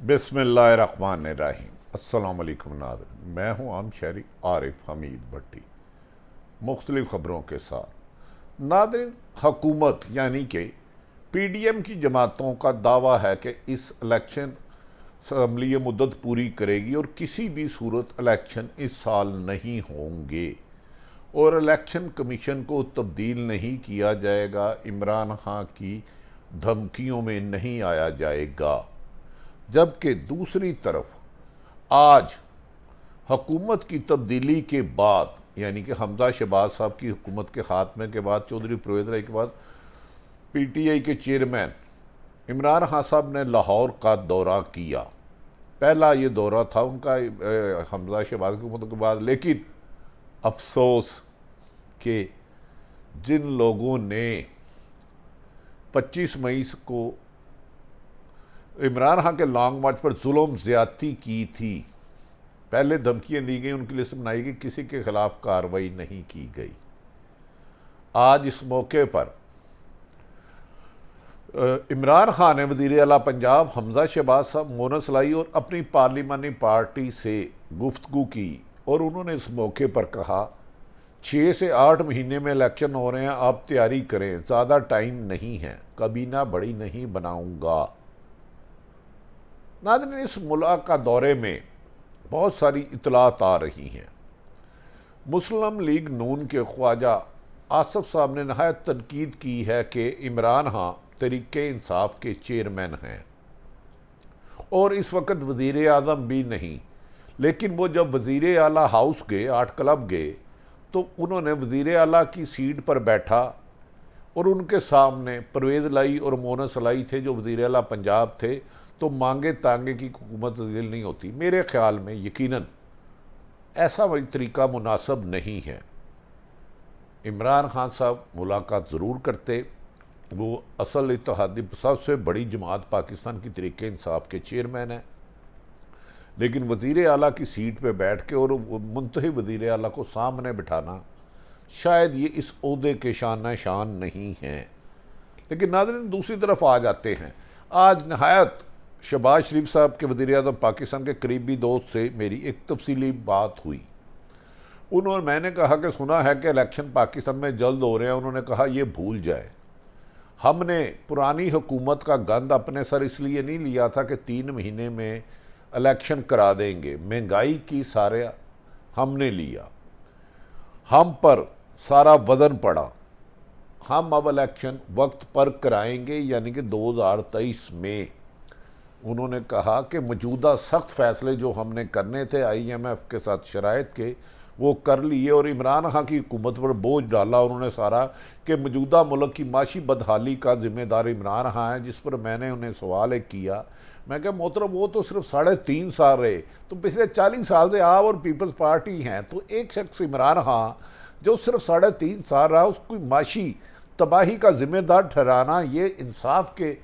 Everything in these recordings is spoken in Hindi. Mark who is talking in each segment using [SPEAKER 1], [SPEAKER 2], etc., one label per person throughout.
[SPEAKER 1] बिस्मिल्लाहिर्रहमानिर्रहीम। अस्सलाम वालेकुम नाज़रीन, मैं हूँ आम शहरी आरिफ हमीद भट्टी मुख्तलिफ़ ख़बरों के साथ। नाज़रीन, हकूमत यानी कि PDM की जमातों का दावा है कि इस इलेक्शन असम्बली मुद्दत पूरी करेगी और किसी भी सूरत इलेक्शन इस साल नहीं होंगे और इलेक्शन कमीशन को तब्दील नहीं किया जाएगा, इमरान खान की धमकियों में नहीं आया जाएगा। जबकि दूसरी तरफ आज हुकूमत की तब्दीली के बाद, यानी कि हमजा शहबाज साहब की हुकूमत के खात्मे के बाद, चौधरी परवेज़ इलाही के बाद, PTI के चेयरमैन इमरान खान साहब ने लाहौर का दौरा किया। पहला ये दौरा था उनका हमजा शहबाज की हुकूमत के बाद। लेकिन अफसोस कि जिन लोगों ने 25 मई को इमरान खान के लॉन्ग मार्च पर जुल्म ज़्यादती की थी, पहले धमकियां दी गई, उनकी लिस्ट बनाई गई, किसी के खिलाफ कार्रवाई नहीं की गई। आज इस मौके पर इमरान खान ने वज़ीर आला पंजाब हमजा शहबाज साहब, मोनस लाई और अपनी पार्लिमानी पार्टी से गुफ्तगू की और उन्होंने इस मौके पर कहा 6 से 8 महीने में इलेक्शन हो रहे हैं, आप तैयारी करें, ज़्यादा टाइम नहीं है, कबीना बड़ी नहीं बनाऊंगा। नाज़रीन, इस मुल्क का दौरे में बहुत सारी इतलात आ रही हैं। मुस्लिम लीग नून के ख्वाजा आसफ साहब ने नहायत तनकीद की है कि इमरान खान तहरीके इंसाफ के चेयरमैन हैं और इस वक्त वज़ीर आज़म भी नहीं। लेकिन वो जब वज़ीर आला हाउस गए, 8 क्लब गए, तो उन्होंने वज़ीर आला की सीट पर बैठा और उनके सामने परवेज़ इलाही और मोनस इलाही थे जो वज़ीर आला पंजाब थे। तो मांगे तांगे की हुकूमत तब्दील नहीं होती। मेरे ख्याल में यकीनन ऐसा वही तरीका मुनासिब नहीं है। इमरान खान साहब मुलाकात ज़रूर करते, वो असल इत्तेहादी सबसे बड़ी जमात पाकिस्तान की तहरीक इंसाफ के चेयरमैन हैं, लेकिन वज़ीर आला की सीट पे बैठ के और मुंतखब वज़ीर आला को सामने बिठाना शायद ये इस ओहदे के शान शान नहीं है। लेकिन नाज़रीन, दूसरी तरफ आ जाते हैं। आज नहायत शहबाज शरीफ साहब के वज़ीर आज़म पाकिस्तान के करीबी दोस्त से मेरी एक तफसीली बात हुई। मैंने कहा कि सुना है कि इलेक्शन पाकिस्तान में जल्द हो रहे हैं। उन्होंने कहा ये भूल जाए, हमने पुरानी हुकूमत का गंद अपने सर इसलिए नहीं लिया था कि 3 महीने में इलेक्शन करा देंगे। महंगाई की सारा हमने लिया, हम पर सारा वज़न पड़ा। हम अब इलेक्शन वक्त पर कराएंगे, यानी कि 2023 में। उन्होंने कहा कि मौजूदा सख्त फ़ैसले जो हमने करने थे IMF के साथ शराइत के, वो कर लिए और इमरान खान की हुकूमत पर बोझ डाला उन्होंने सारा कि मौजूदा मुल्क की माशी बदहाली का ज़िम्मेदार इमरान खान है। जिस पर मैंने उन्हें सवाल एक किया, मैं क्या मोहतरम, वो तो सिर्फ 3.5 साल रहे, तो पिछले 40 साल से आप और पीपल्स पार्टी हैं, तो एक शख्स इमरान खान जो सिर्फ 3.5 साल रहा, उसकी माशी तबाही का ज़िम्मेदार ठहराना ये इंसाफ के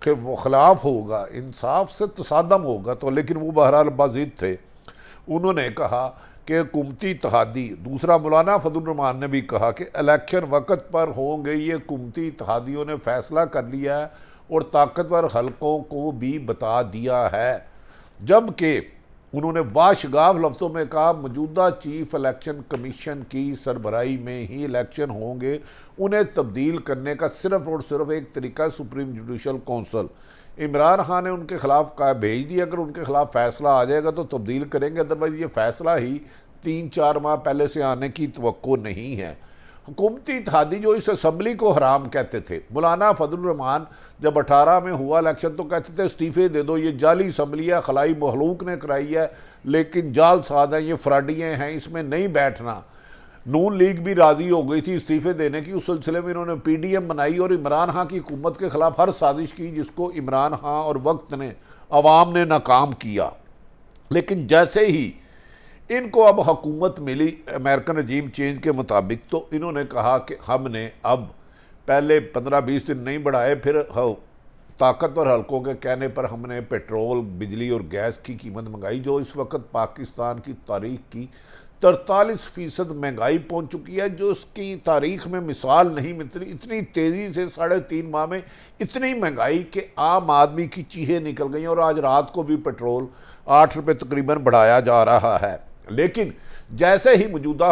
[SPEAKER 1] वो खिलाफ होगा, इंसाफ से तसादम होगा। तो लेकिन वो बहरहाल बाज़िद थे। उन्होंने कहा कि हुकूमती इत्तेहादी, दूसरा मौलाना फजल रहमान ने भी कहा कि इलेक्शन वक्त पर होंगे, ये हुकूमती इत्तेहादियों ने फ़ैसला कर लिया है और ताकतवर हलकों को भी बता दिया है। जबकि उन्होंने वाशगाफ लफ्ज़ों में कहा मौजूदा चीफ इलेक्शन कमीशन की सरबराही में ही इलेक्शन होंगे, उन्हें तब्दील करने का सिर्फ और सिर्फ एक तरीका supreme judicial council. Imran Khan ने उनके खिलाफ कहा भेज दिया, अगर उनके खिलाफ फ़ैसला आ जाएगा तो तब्दील करेंगे, अदरवाइज़ ये फ़ैसला ही 3-4 माह पहले से आने की तवक्को नहीं है। हुकूमती इत्तेहादी जो इस असम्बली को हराम कहते थे, मौलाना फजल रहमान जब 18 में हुआ इलेक्शन तो कहते थे इस्तीफ़े दे दो, ये जाली असम्बली है, खलाई महलूक ने कराई है, लेकिन जाल साद हैं, ये फ्राडियाँ हैं, इसमें नहीं बैठना। नून लीग भी राज़ी हो गई थी इस्तीफ़े देने की। उस सिलसिले में इन्होंने PDM बनाई और इमरान खान की हुकूमत के ख़िलाफ़ हर साजिश की, जिसको इमरान खान और वक्त ने, अवाम ने नाकाम किया। लेकिन जैसे ही इनको अब हुकूमत मिली अमेरिकन रजीम चेंज के मुताबिक, तो इन्होंने कहा कि हमने अब पहले 15-20 दिन नहीं बढ़ाए, फिर ताकतवर हलकों के कहने पर हमने पेट्रोल, बिजली और गैस की कीमत मंगाई, जो इस वक्त पाकिस्तान की तारीख की 43% महंगाई पहुंच चुकी है, जो उसकी तारीख में मिसाल नहीं मिलती। इतनी तेज़ी से 3.5 माह में इतनी महंगाई कि आम आदमी की चीखें निकल गई। और आज रात को भी पेट्रोल 8 रुपये तकरीबन बढ़ाया जा रहा है। लेकिन जैसे ही मौजूदा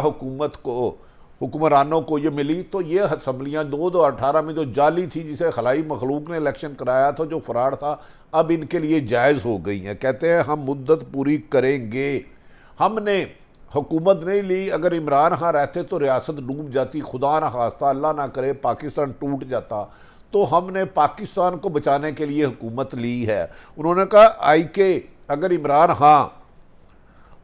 [SPEAKER 1] हुक्मरानों को ये मिली, तो ये असम्बलियाँ 2018 में जो जाली थी, जिसे खलाई मखलूक ने इलेक्शन कराया था, जो फराड था, अब इनके लिए जायज़ हो गई हैं। कहते हैं हम मुद्दत पूरी करेंगे। हमने हुकूमत नहीं ली, अगर इमरान खान रहते तो रियासत डूब जाती, खुदा ना खास्ता, अल्लाह ना करे पाकिस्तान टूट जाता, तो हमने पाकिस्तान को बचाने के लिए हुकूमत ली है। उन्होंने कहा अगर इमरान खान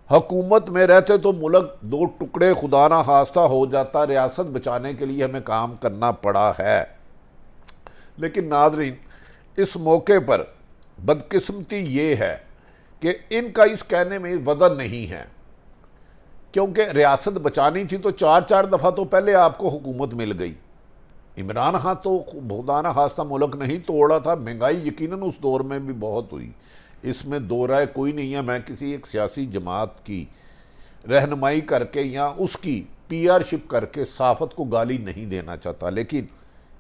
[SPEAKER 1] हुकूमत में रहते तो मुल्क 2 टुकड़े खुदा ना खास्ता हो जाता, रियासत बचाने के लिए हमें काम करना पड़ा है। लेकिन नाज़रीन, इस मौके पर बदकिस्मती ये है कि इनका इस कहने में वज़न नहीं है, क्योंकि रियासत बचानी थी तो 4 दफ़ा तो पहले आपको हुकूमत मिल गई। इमरान खान तो खुदा ना खास्ता मुल्क नहीं तोड़ा था। महंगाई यकीनन उस दौर में भी बहुत हुई, इसमें दो राय कोई नहीं है। मैं किसी एक सियासी जमात की रहनुमाई करके या उसकी पीआरशिप करके साफत को गाली नहीं देना चाहता, लेकिन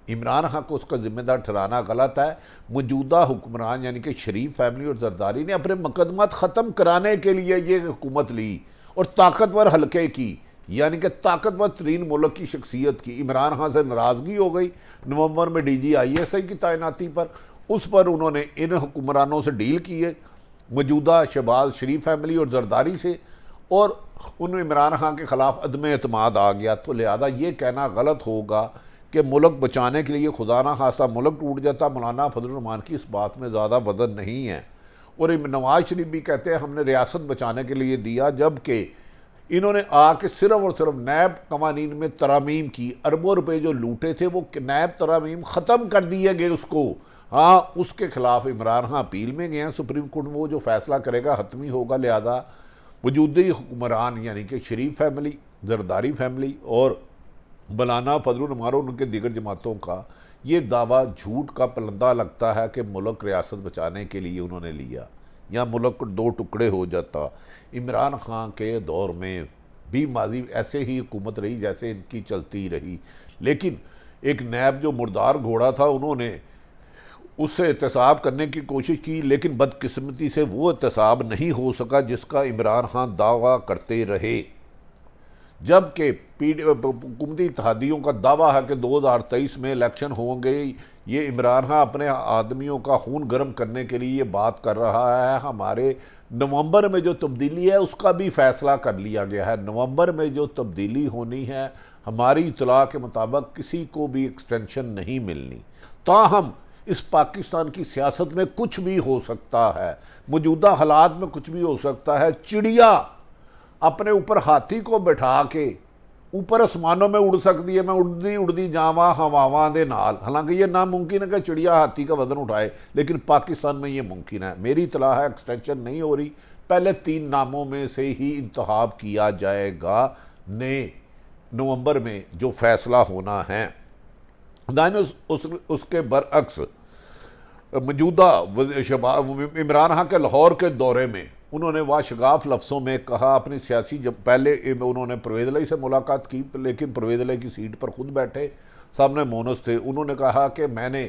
[SPEAKER 1] इमरान खान को उसका जिम्मेदार ठहराना गलत है। मौजूदा हुक्मरान यानी कि शरीफ फैमिली और जरदारी ने अपने मुकदमात ख़त्म कराने के लिए ये हुकूमत ली और ताकतवर हल्के की, यानी कि ताकतवर तरीन मुल्क की शख्सियत की। इमरान खान से नाराज़गी हो गई नवंबर में DGISI की तैनाती पर, उस पर उन्होंने इन हुक्मरानों से डील किए, मौजूदा शहबाज शरीफ फैमिली और जरदारी से, और उन इमरान खान के ख़िलाफ़ अदम एतमाद आ गया। तो लिहाजा ये कहना गलत होगा कि मुल्क बचाने के लिए खुदा ना खास्ता मुल्क टूट जाता। मौलाना फजलुर रहमान की इस बात में ज़्यादा वज़न नहीं है। और नवाज शरीफ भी कहते हैं हमने रियासत बचाने के लिए दिया, जबकि इन्होंने आके सिर्फ और सिर्फ नैब कवानीन में तरामीम की। अरबों रुपए जो लूटे थे वो नैब तरामीम ख़त्म कर दिए गए उसको। हाँ, उसके खिलाफ इमरान खान अपील में गए हैं सुप्रीम कोर्ट में, वो जो फैसला करेगा हतमी होगा। लिहाजा वजूदी हुक्मरान यानी कि शरीफ फैमिली, जरदारी फैमिली और मौलाना फजलुर रहमान और उनके दीगर जमातों का ये दावा झूठ का पलंदा लगता है कि मुल्क रियासत बचाने के लिए उन्होंने लिया या मुल्क को 2 टुकड़े हो जाता। इमरान खान के दौर में भी माजी ऐसे ही हुकूमत रही जैसे इनकी चलती रही, लेकिन एक नैब जो मुर्दार घोड़ा था, उन्होंने उससे एहतसाब करने की कोशिश की, लेकिन बदकिस्मती से वो एहतसाब नहीं हो सका जिसका इमरान खान दावा करते रहे। जबकि हुकूमती इत्तेहादियों का दावा है कि 2023 में इलेक्शन होंगे। ये इमरान खान अपने आदमियों का खून गर्म करने के लिए ये बात कर रहा है। हमारे नवंबर में जो तब्दीली है उसका भी फैसला कर लिया गया है। नवंबर में जो तब्दीली होनी है, हमारी इतला के मुताबिक किसी को भी एक्सटेंशन नहीं मिलनी। ताहम इस पाकिस्तान की सियासत में कुछ भी हो सकता है, मौजूदा हालात में कुछ भी हो सकता है। चिड़िया अपने ऊपर हाथी को बैठा के ऊपर आसमानों में उड़ सकती है, मैं उड़दी उड़दी जावा हवावां दे नाल। हालांकि ये नामुमकिन है कि चिड़िया हाथी का वजन उठाए, लेकिन पाकिस्तान में ये मुमकिन है। मेरी इतला है एक्सटेंशन नहीं हो रही, पहले 3 नामों में से ही इंतखाब किया जाएगा नवंबर में जो फैसला होना है। उसके बरअक्स मौजूदा इमरान खान के लाहौर के दौरे में उन्होंने वाशगाफ लफ्ज़ों में कहा अपनी सियासी, जब पहले उन्होंने परवेज़ इलाही से मुलाकात की, लेकिन परवेज़ इलाही की सीट पर खुद बैठे, सामने मोनस थे। उन्होंने कहा कि मैंने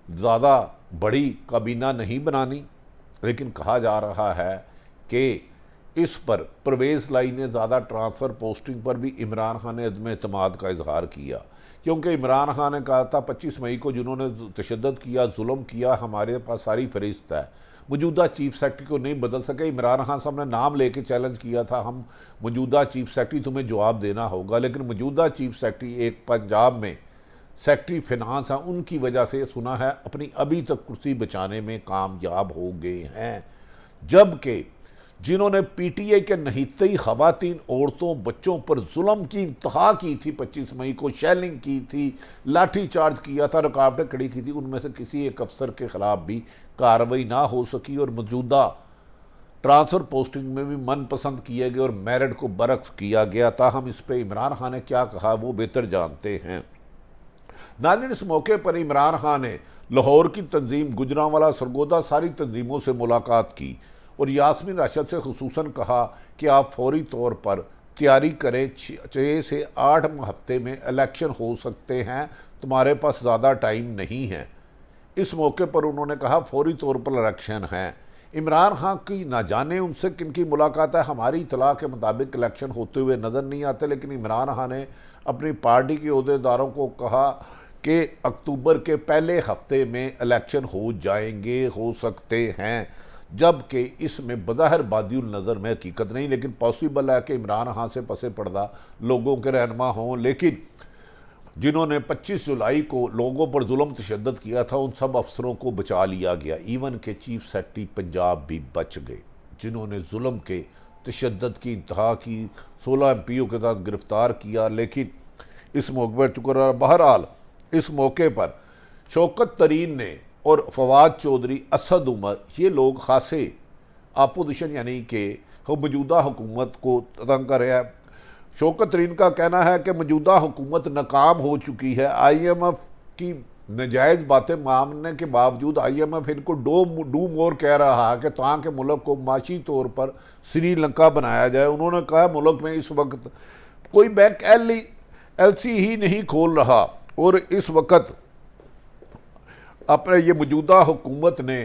[SPEAKER 1] ज़्यादा बड़ी काबीना नहीं बनानी, लेकिन कहा जा रहा है कि इस पर परवेज़ इलाही ने ज़्यादा ट्रांसफ़र पोस्टिंग पर भी इमरान खान ने अदम एतमाद का इजहार किया, क्योंकि इमरान खान ने कहा था 25 मई को जिन्होंने तशद्दुद किया, जुल्म किया, हमारे पास सारी फहरिस्त है। मौजूदा चीफ सेक्रेटरी को नहीं बदल सके। इमरान खान साहब ने नाम लेके चैलेंज किया था, हम मौजूदा चीफ सेक्रेटरी तुम्हें जवाब देना होगा, लेकिन मौजूदा चीफ सेक्रेटरी एक पंजाब में सेक्रेटरी फिनांस हैं, उनकी वजह से सुना है अपनी अभी तक कुर्सी बचाने में कामयाब हो गए हैं। जबकि जिन्होंने PTI के नहीते ख़वातीन, औरतों, बच्चों पर जुल्म की इंतहा की थी, 25 मई को शेलिंग की थी, लाठी चार्ज किया था, रुकावटें खड़ी की थी, उनमें से किसी एक अफसर के ख़िलाफ़ भी कार्रवाई ना हो सकी और मौजूदा ट्रांसफ़र पोस्टिंग में भी मनपसंद किए गए और मेरिट को बरक्स किया गया था। हम इस पर इमरान खान ने क्या कहा वो बेहतर जानते हैं। नाज़रीन, इस मौके पर इमरान खान ने लाहौर की तंजीम, गुजरांवाला, सरगोदा, सारी तंजीमों से मुलाकात की और यास्मीन राशिद से खुसूसन कहा कि आप फौरी तौर पर तैयारी करें, 6 से 8 हफ्ते में इलेक्शन हो सकते हैं, तुम्हारे पास ज़्यादा टाइम नहीं है। इस मौके पर उन्होंने कहा फौरी तौर पर इलेक्शन है। इमरान खान की ना जाने उनसे किन की मुलाकात है, हमारी इतला के मुताबिक इलेक्शन होते हुए नज़र नहीं आते, लेकिन इमरान खान ने अपनी पार्टी के अहदेदारों को कहा कि अक्टूबर के पहले हफ्ते में इलेक्शन हो जाएंगे, हो सकते हैं, जबकि इसमें बज़ाहिर बादियुल नज़र में हकीकत नहीं, लेकिन पॉसिबल है कि इमरान खान से पसे पर्दा लोगों के रहनुमा हों। लेकिन जिन्होंने 25 जुलाई को लोगों पर जुल्म तशद्दुद किया था, उन सब अफसरों को बचा लिया गया। इवन के चीफ सेक्रेटरी पंजाब भी बच गए, जिन्होंने जुल्म के तशद्दुद की इंतहा की, 16 MPओ के साथ गिरफ्तार किया। लेकिन इस मौके पर चुकर बहरहाल इस मौके पर शौकत तरीन ने और फवाद चौधरी, असद उमर, ये लोग खासे अपोजिशन यानी कि मौजूदा हुकूमत को तंग कर रहे हैं। शौकत तरीन का कहना है कि मौजूदा हुकूमत नाकाम हो चुकी है। IMF की नजायज़ बातें मानने के बावजूद IMF इनको डू मोर कह रहा है कि ताकि मुल्क को माशी तौर पर श्रीलंका बनाया जाए। उन्होंने कहा मुल्क में इस वक्त कोई बैंक LC ही नहीं खोल रहा, और इस वक्त अपने ये मौजूदा हुकूमत ने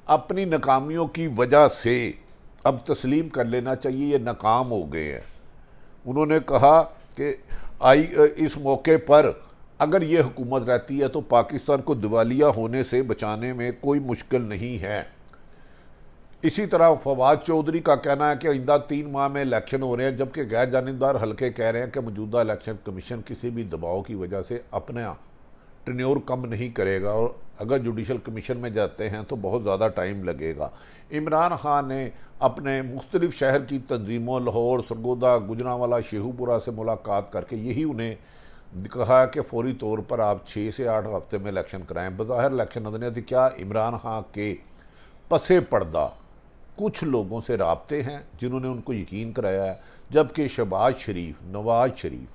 [SPEAKER 1] अपनी नाकामियों की वजह से अब तस्लीम कर लेना चाहिए ये नाकाम हो गए हैं। उन्होंने कहा कि इस मौके पर अगर ये हुकूमत रहती है तो पाकिस्तान को दिवालिया होने से बचाने में कोई मुश्किल नहीं है। इसी तरह फवाद चौधरी का कहना है कि आइंदा 3 माह में इलेक्शन हो रहे हैं, जबकि गैर जानिबदार हलके कह रहे हैं कि मौजूदा इलेक्शन कमीशन किसी भी दबाव की वजह से अपना टेन्योर कम नहीं करेगा, और अगर जुडिशल कमीशन में जाते हैं तो बहुत ज़्यादा टाइम लगेगा। इमरान खान ने अपने मुख्तलिफ शहर की तंजीमों, लाहौर, सरगोदा, गुजरांवाला, शेखुपुरा से मुलाकात करके यही उन्हें कहा कि फौरी तौर पर आप 6 से 8 हफ्ते में इलेक्शन कराएं। बज़ाहिर इलेक्शन नजर नहीं आती। क्या इमरान खान के पसे पर्दा कुछ लोगों से राब्ते हैं जिन्होंने उनको यकीन कराया है, जबकि शहबाज शरीफ, नवाज शरीफ,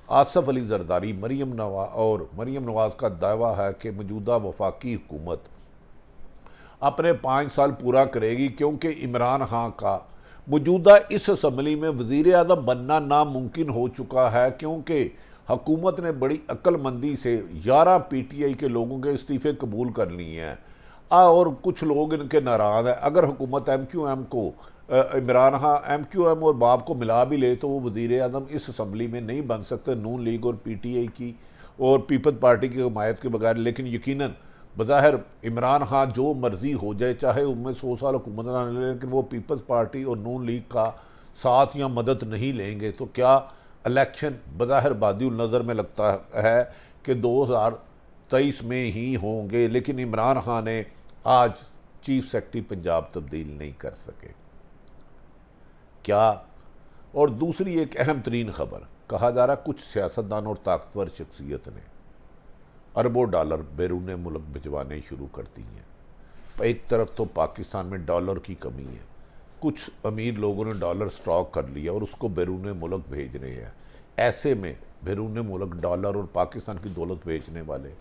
[SPEAKER 1] आसफ अली जरदारी, मरीम नवाज का दावा है कि मौजूदा वफाकी हुकूमत अपने 5 साल पूरा करेगी, क्योंकि इमरान खान का मौजूदा इस असम्बली में वज़ीर आज़म बनना नामुमकिन हो चुका है, क्योंकि हुकूमत ने बड़ी अक्लमंदी से 11 PTI के लोगों के इस्तीफ़े कबूल कर लिए हैं, और कुछ लोग इनके नाराज़ हैं। अगर हुकूमत MQM को इमरान खान MQM और बाप को मिला भी ले तो वो वज़ीर आज़म इस असम्बली में नहीं बन सकते, नून लीग और PTI की और पीपल्स पार्टी की हमायत के बगैर। लेकिन यकीनन बज़ाहिर इमरान खान जो मर्ज़ी हो जाए, चाहे उनमें 100 साल हुकूमत ना ले, लेकिन वो पीपल्स पार्टी और नून लीग का साथ या मदद नहीं लेंगे। तो क्या इलेक्शन बज़ाहिर बादियुल नज़र में लगता है कि 2023 में ही होंगे, लेकिन इमरान खान ने आज चीफ सेक्रेटरी पंजाब तब्दील नहीं कर सके। क्या? और दूसरी एक अहम तरीन खबर, कहा जा रहा कुछ सियासतदान और ताकतवर शख्सियत ने अरबों डॉलर बैरून मुल्क भिजवाने शुरू कर दी हैं। एक तरफ तो पाकिस्तान में डॉलर की कमी है, कुछ अमीर लोगों ने डॉलर स्टॉक कर लिया और उसको बैरून मुल्क भेज रहे हैं। ऐसे में बैरून मुल्क डॉलर और पाकिस्तान की दौलत बेचने वाले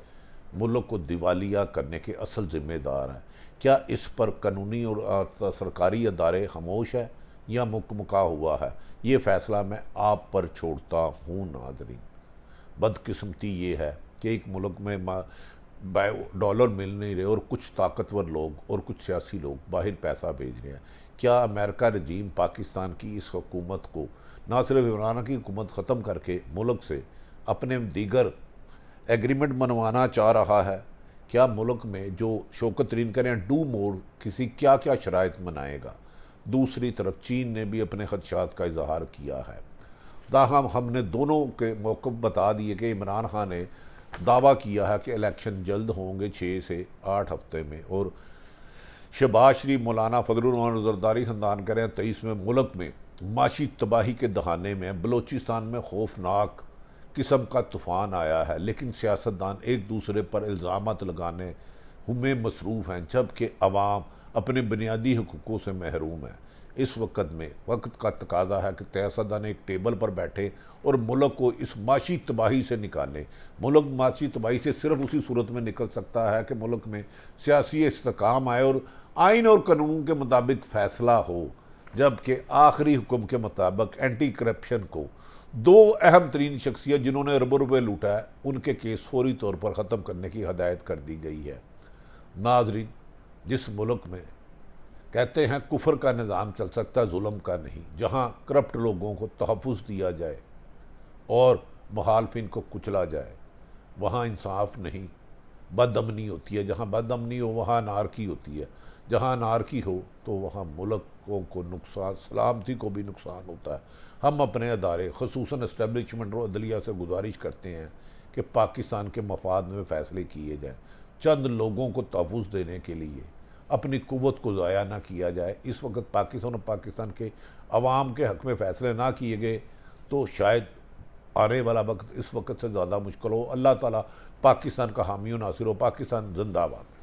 [SPEAKER 1] मुल्क को दिवालिया करने के असल ज़िम्मेदार हैं। क्या इस पर कानूनी और सरकारी अदारे खामोश है या मुकमुका हुआ है? ये फ़ैसला मैं आप पर छोड़ता हूँ नाज़रीन। बदकिस्मती ये है कि एक मुल्क में डॉलर मिल नहीं रहे और कुछ ताकतवर लोग और कुछ सियासी लोग बाहर पैसा भेज रहे हैं। क्या अमेरिका रजीम पाकिस्तान की इस हुकूमत को ना सिर्फ इमरान की हुकूमत ख़त्म करके मुल्क से अपने दीगर एग्रीमेंट मनवाना चाह रहा है? क्या मुल्क में जो शौकत तरीन करें डू मोर किसी क्या क्या शराइत मनाएगा? दूसरी तरफ चीन ने भी अपने खदशात का इजहार किया है। ताहम हमने दोनों के मौक़िफ़ बता दिए कि इमरान खान ने दावा किया है कि इलेक्शन जल्द होंगे 6 से 8 हफ्ते में, और शहबाज शरीफ, मौलाना फजलुर रहमान जरदारी ख़ानदान करें 23 में मुल्क में माशी तबाही के दहाने में बलोचिस्तान में खौफनाक किस्म का तूफ़ान आया है, लेकिन सियासतदान एक दूसरे पर इल्ज़ामात लगाने में मसरूफ़ हैं, जबकि अवाम अपने बुनियादी हुकूक़ों से महरूम है। इस वक्त का तकाजा है कि सियासतदान एक टेबल पर बैठे और मुल्क को इस माशी तबाही से निकालें। मुल्क माशी तबाही से सिर्फ उसी सूरत में निकल सकता है कि मुल्क में सियासी इस्तेकाम आए और आइन और कानून के मुताबिक फ़ैसला हो, जबकि आखिरी हुक्म के मुताबिक एंटी करप्शन को दो अहम तरीन शख्सियत जिन्होंने अरबों रुपये लूटा है उनके केस फौरी तौर पर ख़त्म करने की हदायत कर दी गई है। नाज़रीन, जिस मुल्क में कहते हैं कुफर का निज़ाम चल सकता है, जुल्म का नहीं, जहाँ करप्ट लोगों को तहफ़्फ़ुज़ दिया जाए और मुखालफिन को कुचला जाए, वहाँ इंसाफ नहीं, बदअमनी होती है। जहाँ बदअमनी हो वहाँ अनारकी होती है। जहाँ अनारकी हो तो वहाँ मुल्कों को नुकसान, सलामती को भी नुकसान होता है। हम अपने अदारे ख़ुसूसन इस्टेब्लिशमेंट और अदलिया से गुजारिश करते हैं कि पाकिस्तान के मफाद में फ़ैसले किए जाएँ। चंद लोगों को तहफ़्फ़ुज़ देने के लिए अपनी क़ुव्वत को ज़ाया ना किया जाए। इस वक्त पाकिस्तान और पाकिस्तान के अवाम के हक़ में फ़ैसले ना किए गए तो शायद आने वाला वक्त इस वक्त से ज़्यादा मुश्किल हो। अल्लाह ताला पाकिस्तान का हामी व नासिर हो। पाकिस्तान जिंदाबाद।